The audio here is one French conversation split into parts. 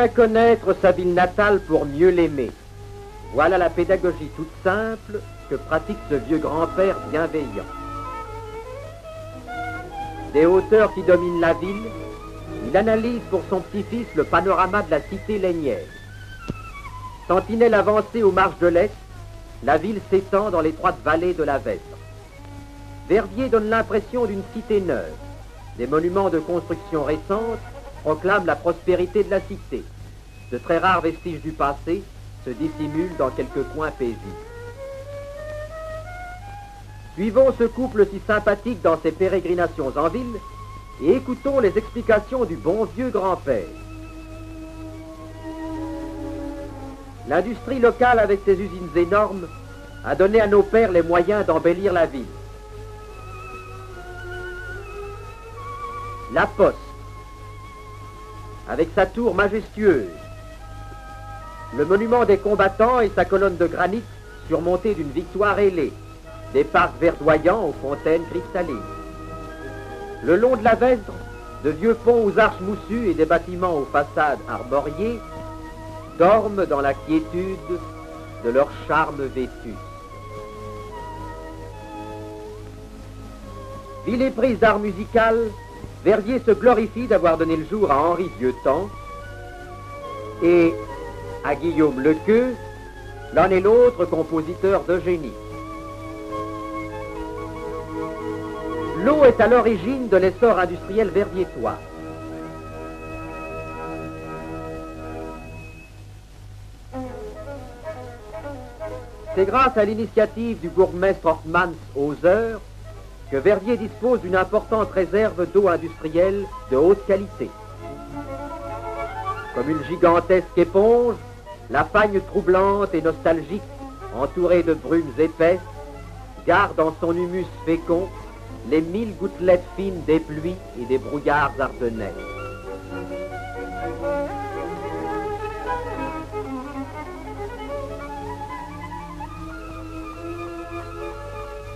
Bien connaître sa ville natale pour mieux l'aimer. Voilà la pédagogie toute simple que pratique ce vieux grand-père bienveillant. Des hauteurs qui dominent la ville, il analyse pour son petit-fils le panorama de la cité lénière. Sentinelle avancée aux marges de l'Est, la ville s'étend dans l'étroite vallée de la Vesdre. Verviers donne l'impression d'une cité neuve. Des monuments de construction récente proclament la prospérité de la cité. De très rares vestiges du passé se dissimulent dans quelques coins paisibles. Suivons ce couple si sympathique dans ses pérégrinations en ville et écoutons les explications du bon vieux grand-père. L'industrie locale avec ses usines énormes a donné à nos pères les moyens d'embellir la ville. La Poste, avec sa tour majestueuse, le monument des combattants et sa colonne de granit surmontée d'une victoire ailée, des parcs verdoyants aux fontaines cristallines. Le long de la Vesdre, de vieux ponts aux arches moussues et des bâtiments aux façades armoriées dorment dans la quiétude de leur charme vétus. Ville éprise d'art musical, Verviers se glorifie d'avoir donné le jour à Henri Vieuxtemps et à Guillaume Lequeux, l'un et l'autre compositeurs de génie. L'eau est à l'origine de l'essor industriel verviétois. C'est grâce à l'initiative du bourgmestre Hortmans Hauser que Verviers dispose d'une importante réserve d'eau industrielle de haute qualité. Comme une gigantesque éponge, la fagne troublante et nostalgique, entourée de brumes épaisses, garde en son humus fécond les 1000 gouttelettes fines des pluies et des brouillards ardennais.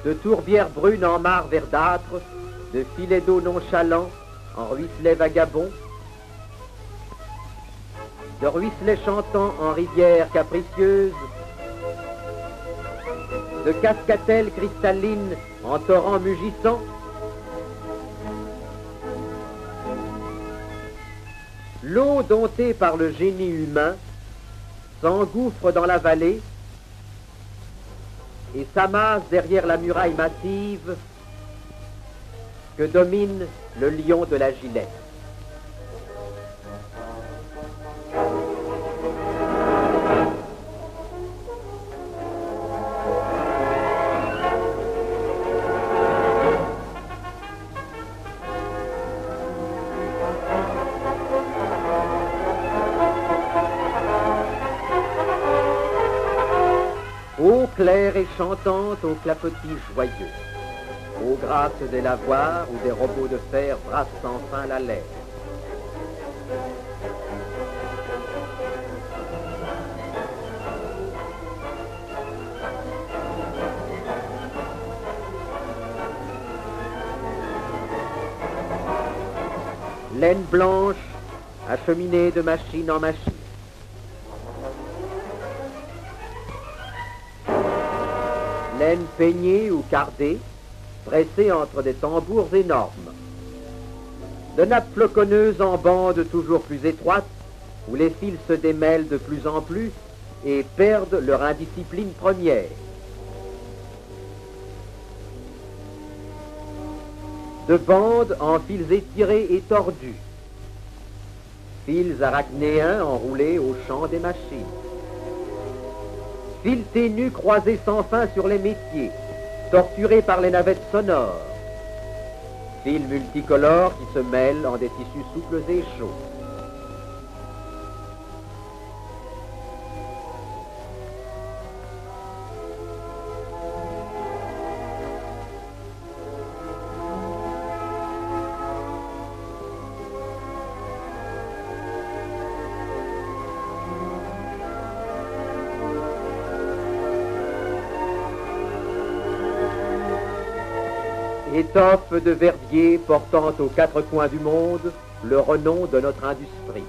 De tourbières brunes en marre verdâtre, de filets d'eau nonchalants en ruisselets vagabonds, de ruisselets chantants en rivières capricieuses, de cascatelles cristallines en torrents mugissants, l'eau domptée par le génie humain s'engouffre dans la vallée et s'amasse derrière la muraille massive que domine le lion de la Gillette. Eau claire et chantante aux clapotis joyeux, aux grâces des lavoirs où des robots de fer brassent enfin la laine. Laine blanche, acheminée de machine en machine. Laine peignée ou cardée, pressée entre des tambours énormes. De nappes floconneuses en bandes toujours plus étroites, où les fils se démêlent de plus en plus et perdent leur indiscipline première. De bandes en fils étirés et tordus. Fils arachnéens enroulés au champ des machines. Fils ténus croisés sans fin sur les métiers, torturés par les navettes sonores. Fils multicolores qui se mêlent en des tissus souples et chauds. Étoffe de Verviers portant aux quatre coins du monde le renom de notre industrie.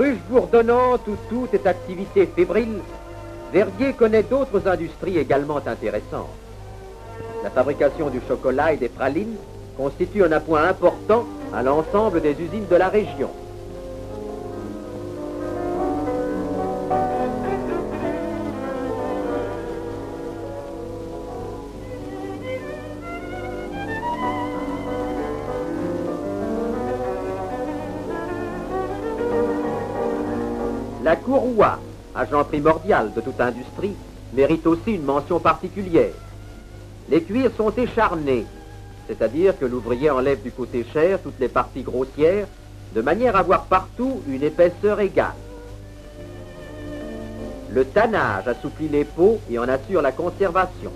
Ruche bourdonnante où tout est activité fébrile, Verdier connaît d'autres industries également intéressantes. La fabrication du chocolat et des pralines constitue un appoint important à l'ensemble des usines de la région. La courroie, agent primordial de toute industrie, mérite aussi une mention particulière. Les cuirs sont écharnés, c'est-à-dire que l'ouvrier enlève du côté cher toutes les parties grossières, de manière à avoir partout une épaisseur égale. Le tannage assouplit les peaux et en assure la conservation.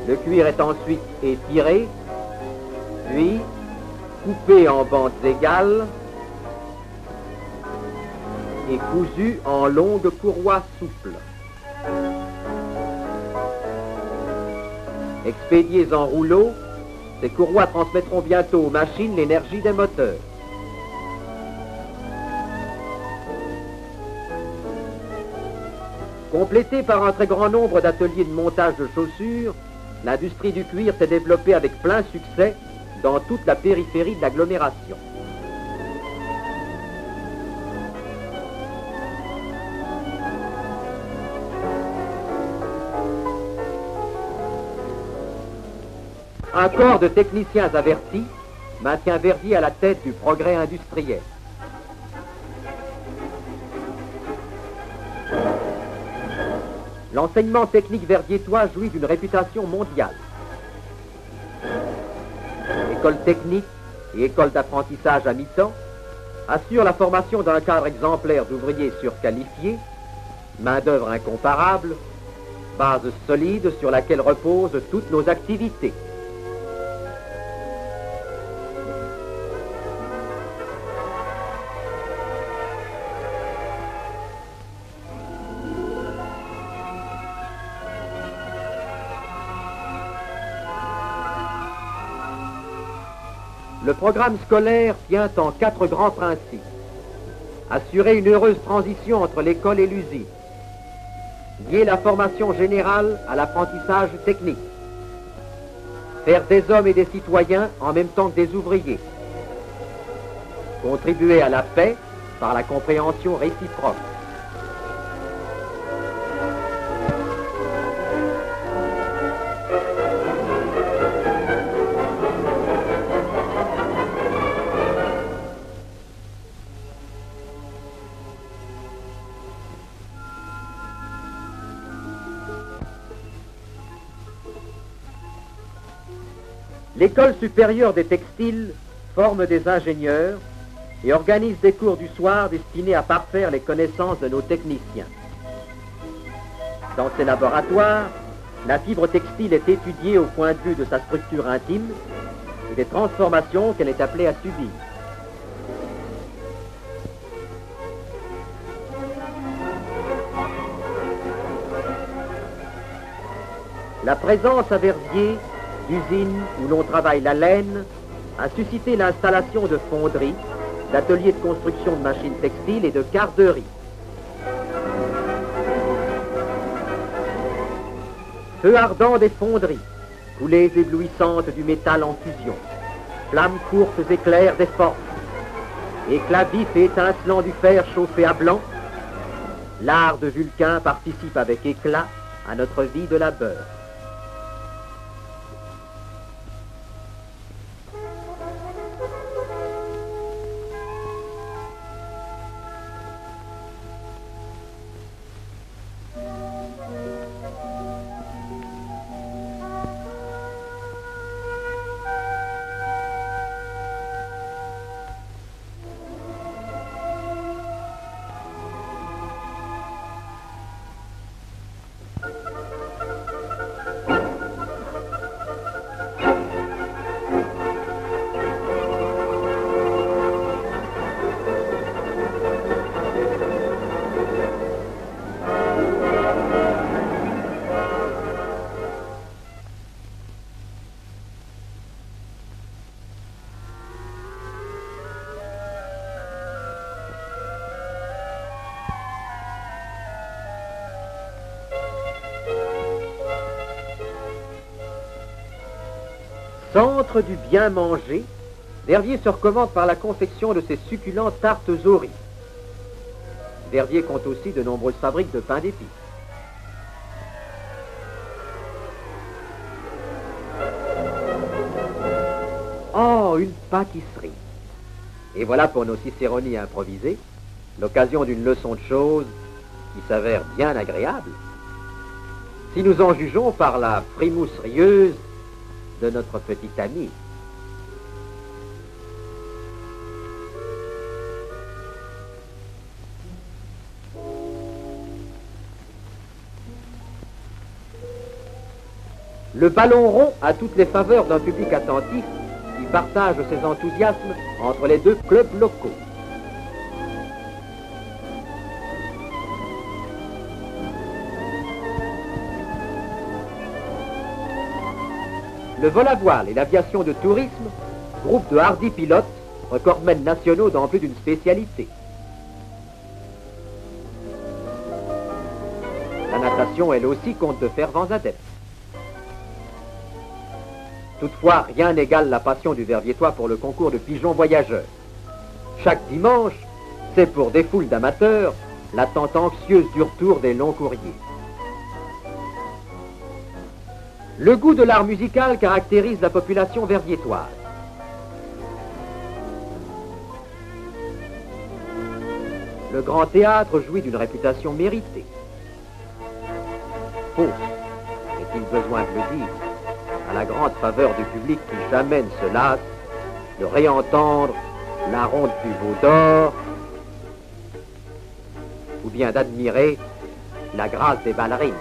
Le cuir est ensuite étiré, puis coupé en bandes égales et cousu en longues courroies souples. Expédiées en rouleau, ces courroies transmettront bientôt aux machines l'énergie des moteurs. Complétée par un très grand nombre d'ateliers de montage de chaussures, l'industrie du cuir s'est développée avec plein succès dans toute la périphérie de l'agglomération. Un corps de techniciens avertis maintient Verdier à la tête du progrès industriel. L'enseignement technique verdiétois jouit d'une réputation mondiale. École technique et école d'apprentissage à mi-temps assurent la formation d'un cadre exemplaire d'ouvriers surqualifiés, main-d'œuvre incomparable, base solide sur laquelle reposent toutes nos activités. Le programme scolaire tient en 4 grands principes. Assurer une heureuse transition entre l'école et l'usine. Lier la formation générale à l'apprentissage technique. Faire des hommes et des citoyens en même temps que des ouvriers. Contribuer à la paix par la compréhension réciproque. L'école supérieure des textiles forme des ingénieurs et organise des cours du soir destinés à parfaire les connaissances de nos techniciens. Dans ces laboratoires, la fibre textile est étudiée au point de vue de sa structure intime et des transformations qu'elle est appelée à subir. La présence à Verdier d'usines où l'on travaille la laine a suscité l'installation de fonderies, d'ateliers de construction de machines textiles et de carderies. Feu ardent des fonderies, coulées éblouissantes du métal en fusion, flammes courtes et claires des forges, éclats vifs et étincelants du fer chauffé à blanc, l'art de Vulcain participe avec éclat à notre vie de labeur. Centre du bien manger, Verviers se recommande par la confection de ses succulentes tartes au riz. Verviers compte aussi de nombreuses fabriques de pain d'épices. Oh, une pâtisserie! Et voilà pour nos cicéronies improvisées, l'occasion d'une leçon de choses qui s'avère bien agréable, si nous en jugeons par la frimousse rieuse de notre petit ami. Le ballon rond a toutes les faveurs d'un public attentif qui partage ses enthousiasmes entre les deux clubs locaux. Le vol à voile et l'aviation de tourisme, groupe de hardis pilotes, recordmen nationaux dans plus d'une spécialité. La natation, elle aussi, compte de fervents adeptes. Toutefois, rien n'égale la passion du Verviétois pour le concours de pigeons voyageurs. Chaque dimanche, c'est pour des foules d'amateurs l'attente anxieuse du retour des longs courriers. Le goût de l'art musical caractérise la population verviétoise. Le Grand Théâtre jouit d'une réputation méritée. Fausse, est-il besoin de le dire, à la grande faveur du public qui jamais ne se lasse de réentendre la ronde pivot d'or ou bien d'admirer la grâce des ballerines.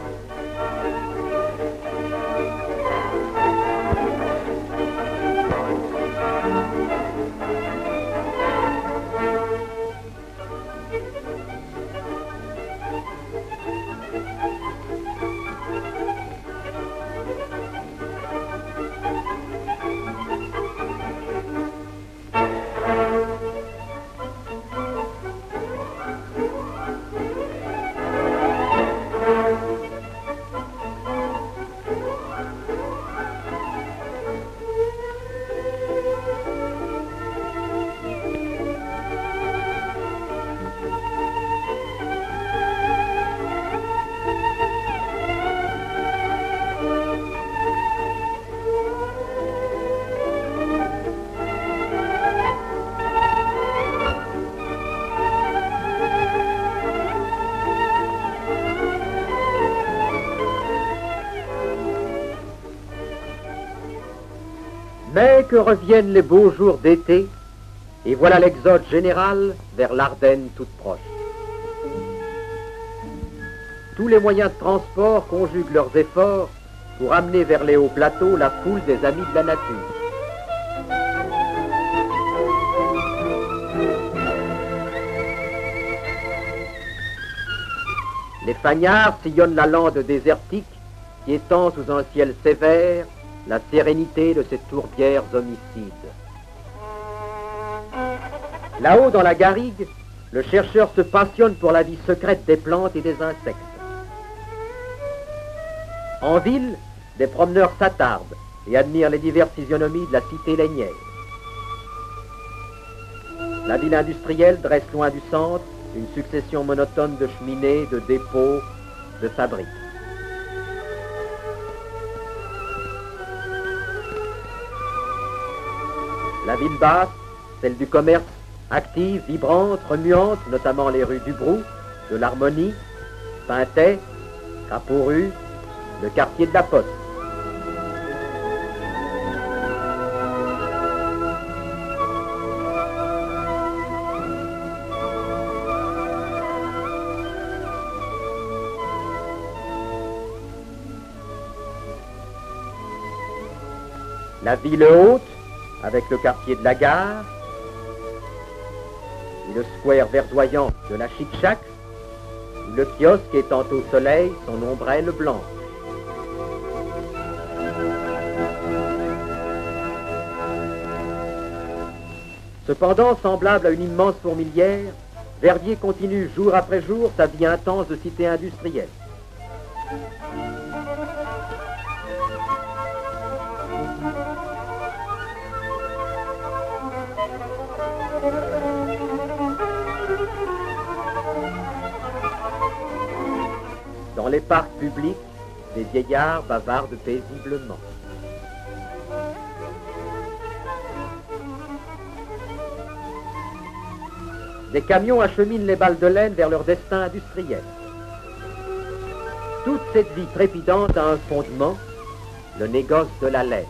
Mais que reviennent les beaux jours d'été, et voilà l'exode général vers l'Ardenne toute proche. Tous les moyens de transport conjuguent leurs efforts pour amener vers les hauts plateaux la foule des amis de la nature. Les fagnards sillonnent la lande désertique qui étend sous un ciel sévère la sérénité de ces tourbières homicides. Là-haut, dans la garrigue, le chercheur se passionne pour la vie secrète des plantes et des insectes. En ville, des promeneurs s'attardent et admirent les diverses physionomies de la cité lainière. La ville industrielle dresse loin du centre une succession monotone de cheminées, de dépôts, de fabriques. La ville basse, celle du commerce, active, vibrante, remuante, notamment les rues du Brou, de l'Harmonie, Pintet, Crapaud-Rue, le quartier de la Poste. La ville haute, avec le quartier de la gare, et le square verdoyant de la Chic-Chac, où le kiosque étend au soleil son ombrelle blanche. Cependant, semblable à une immense fourmilière, Verviers continue jour après jour sa vie intense de cité industrielle. Dans les parcs publics, des vieillards bavardent paisiblement. Des camions acheminent les balles de laine vers leur destin industriel. Toute cette vie trépidante a un fondement, le négoce de la laine.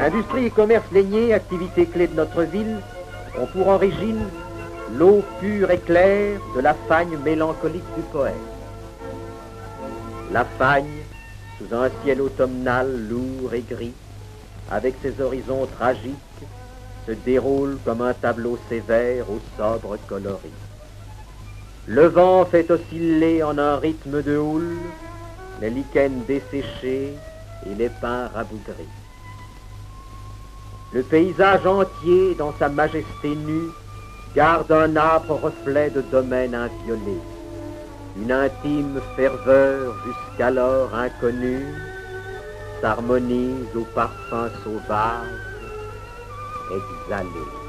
Industrie et commerce lainier, activité clé de notre ville, ont pour origine l'eau pure et claire de la fagne mélancolique du poète. La fagne, sous un ciel automnal lourd et gris, avec ses horizons tragiques, se déroule comme un tableau sévère au sobre coloris. Le vent fait osciller en un rythme de houle les lichens desséchés et les pins rabougris. Le paysage entier, dans sa majesté nue, garde un âpre reflet de domaine inviolé. Une intime ferveur jusqu'alors inconnue s'harmonise au parfum sauvage exhalé.